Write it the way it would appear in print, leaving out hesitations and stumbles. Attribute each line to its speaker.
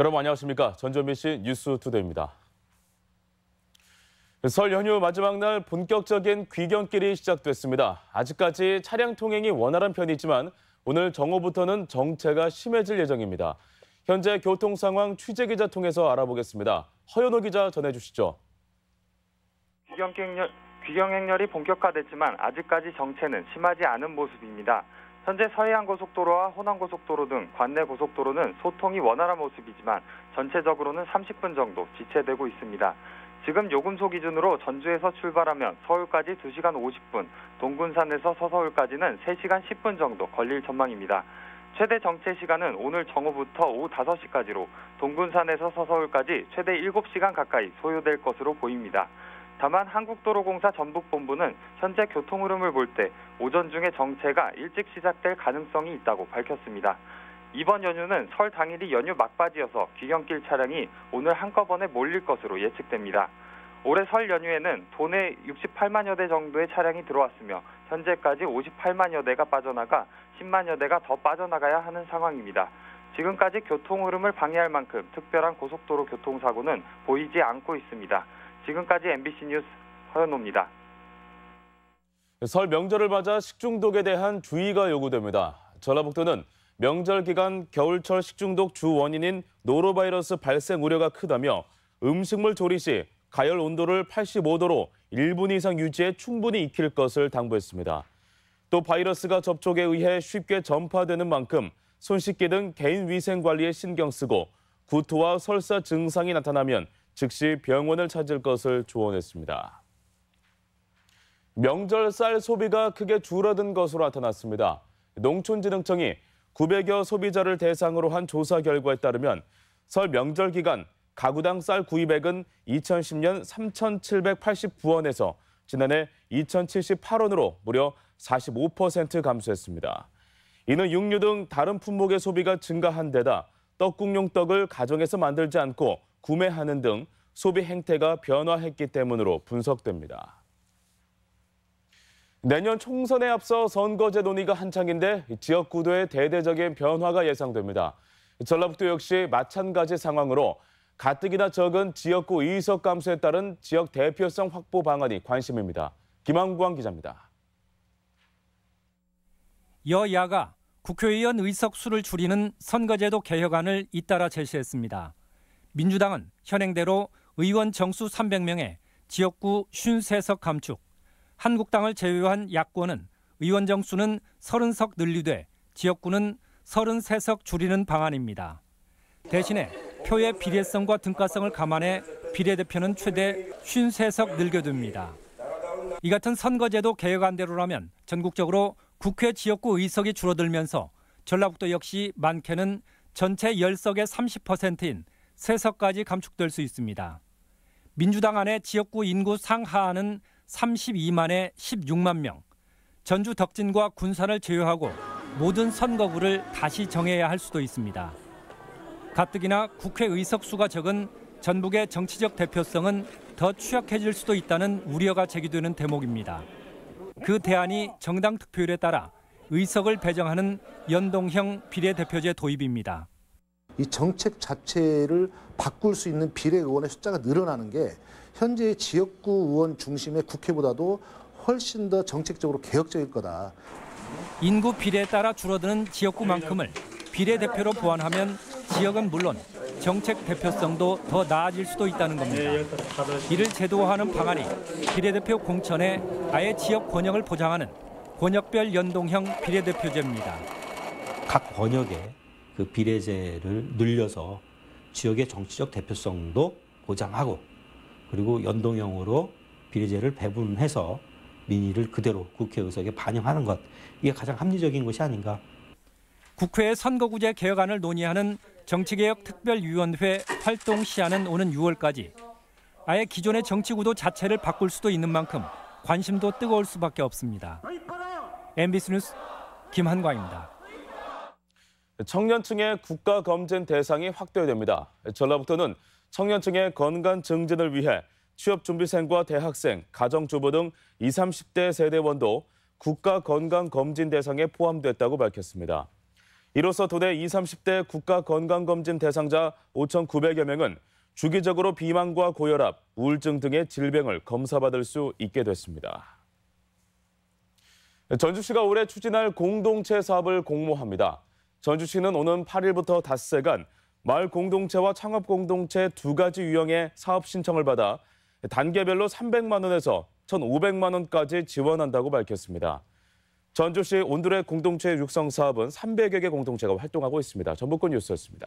Speaker 1: 여러분 안녕하십니까? 전주MBC 뉴스투데이입니다. 설 연휴 마지막 날 본격적인 귀경길이 시작됐습니다. 아직까지 차량 통행이 원활한 편이지만 오늘 정오부터는 정체가 심해질 예정입니다. 현재 교통 상황 취재기자 통해서 알아보겠습니다. 허연호 기자 전해주시죠.
Speaker 2: 귀경 행렬이 본격화됐지만 아직까지 정체는 심하지 않은 모습입니다. 현재 서해안고속도로와 호남고속도로 등 관내 고속도로는 소통이 원활한 모습이지만 전체적으로는 30분 정도 지체되고 있습니다. 지금 요금소 기준으로 전주에서 출발하면 서울까지 2시간 50분, 동군산에서 서서울까지는 3시간 10분 정도 걸릴 전망입니다. 최대 정체 시간은 오늘 정오부터 오후 5시까지로 동군산에서 서서울까지 최대 7시간 가까이 소요될 것으로 보입니다. 다만 한국도로공사 전북본부는 현재 교통 흐름을 볼 때 오전 중에 정체가 일찍 시작될 가능성이 있다고 밝혔습니다. 이번 연휴는 설 당일이 연휴 막바지여서 귀경길 차량이 오늘 한꺼번에 몰릴 것으로 예측됩니다. 올해 설 연휴에는 도내 68만여 대 정도의 차량이 들어왔으며 현재까지 58만여 대가 빠져나가 10만여 대가 더 빠져나가야 하는 상황입니다. 지금까지 교통 흐름을 방해할 만큼 특별한 고속도로 교통사고는 보이지 않고 있습니다. 지금까지 MBC 뉴스 허연호입니다.
Speaker 1: 설 명절을 맞아 식중독에 대한 주의가 요구됩니다. 전라북도는 명절 기간 겨울철 식중독 주 원인인 노로바이러스 발생 우려가 크다며 음식물 조리 시 가열 온도를 85도로 1분 이상 유지해 충분히 익힐 것을 당부했습니다. 또 바이러스가 접촉에 의해 쉽게 전파되는 만큼 손 씻기 등 개인 위생 관리에 신경 쓰고 구토와 설사 증상이 나타나면 즉시 병원을 찾을 것을 조언했습니다. 명절 쌀 소비가 크게 줄어든 것으로 나타났습니다. 농촌진흥청이 900여 소비자를 대상으로 한 조사 결과에 따르면 설 명절 기간 가구당 쌀 구입액은 2010년 3,789원에서 지난해 2,078원으로 무려 45% 감소했습니다. 이는 육류 등 다른 품목의 소비가 증가한 데다 떡국용 떡을 가정에서 만들지 않고 구매하는 등 소비 행태가 변화했기 때문으로 분석됩니다. 내년 총선에 앞서 선거제 논의가 한창인데 지역 구도에 대대적인 변화가 예상됩니다. 전라북도 역시 마찬가지 상황으로 가뜩이나 적은 지역구 의석 감소에 따른 지역 대표성 확보 방안이 관심입니다. 김한광 기자입니다.
Speaker 3: 여야가 국회의원 의석 수를 줄이는 선거제도 개혁안을 잇따라 제시했습니다. 민주당은 현행대로 의원 정수 300명에 지역구 53석 감축, 한국당을 제외한 야권은 의원 정수는 30석 늘리되 지역구는 33석 줄이는 방안입니다. 대신에 표의 비례성과 등가성을 감안해 비례대표는 최대 53석 늘겨둡니다. 이 같은 선거제도 개혁안대로라면 전국적으로 국회 지역구 의석이 줄어들면서 전라북도 역시 많게는 전체 10석의 30%인 3석까지 감축될 수 있습니다. 민주당 안의 지역구 인구 상하한은 32만에 16만 명, 전주 덕진과 군산을 제외하고 모든 선거구를 다시 정해야 할 수도 있습니다. 가뜩이나 국회 의석 수가 적은 전북의 정치적 대표성은 더 취약해질 수도 있다는 우려가 제기되는 대목입니다. 그 대안이 정당 득표율에 따라 의석을 배정하는 연동형 비례대표제 도입입니다.
Speaker 4: 이 정책 자체를 바꿀 수 있는 비례 의원의 숫자가 늘어나는 게 현재의 지역구 의원 중심의 국회보다도 훨씬 더 정책적으로 개혁적일 거다.
Speaker 3: 인구 비례에 따라 줄어드는 지역구만큼을 비례대표로 보완하면 지역은 물론 정책 대표성도 더 나아질 수도 있다는 겁니다. 이를 제도화하는 방안이 비례대표 공천에 아예 지역 권역을 보장하는 권역별 연동형 비례대표제입니다.
Speaker 5: 각 권역에 그 비례제를 늘려서 지역의 정치적 대표성도 보장하고 그리고 연동형으로 비례제를 배분해서 민의를 그대로 국회 의석에 반영하는 것, 이게 가장 합리적인 것이 아닌가.
Speaker 3: 국회의 선거구제 개혁안을 논의하는 정치개혁특별위원회 활동 시한은 오는 6월까지. 아예 기존의 정치구도 자체를 바꿀 수도 있는 만큼 관심도 뜨거울 수밖에 없습니다. MBC 뉴스 김한광입니다.
Speaker 1: 청년층의 국가검진 대상이 확대됩니다. 전라북도는 청년층의 건강 증진을 위해 취업준비생과 대학생, 가정주부 등 20, 30대 세대원도 국가건강검진 대상에 포함됐다고 밝혔습니다. 이로써 도내 20, 30대 국가건강검진 대상자 5,900여 명은 주기적으로 비만과 고혈압, 우울증 등의 질병을 검사받을 수 있게 됐습니다. 전주시가 올해 추진할 공동체 사업을 공모합니다. 전주시는 오는 8일부터 닷새간 마을 공동체와 창업 공동체 두 가지 유형의 사업 신청을 받아 단계별로 300만 원에서 1,500만 원까지 지원한다고 밝혔습니다. 전주시 온두레 공동체 육성 사업은 300여 개 공동체가 활동하고 있습니다. 전북권 뉴스였습니다.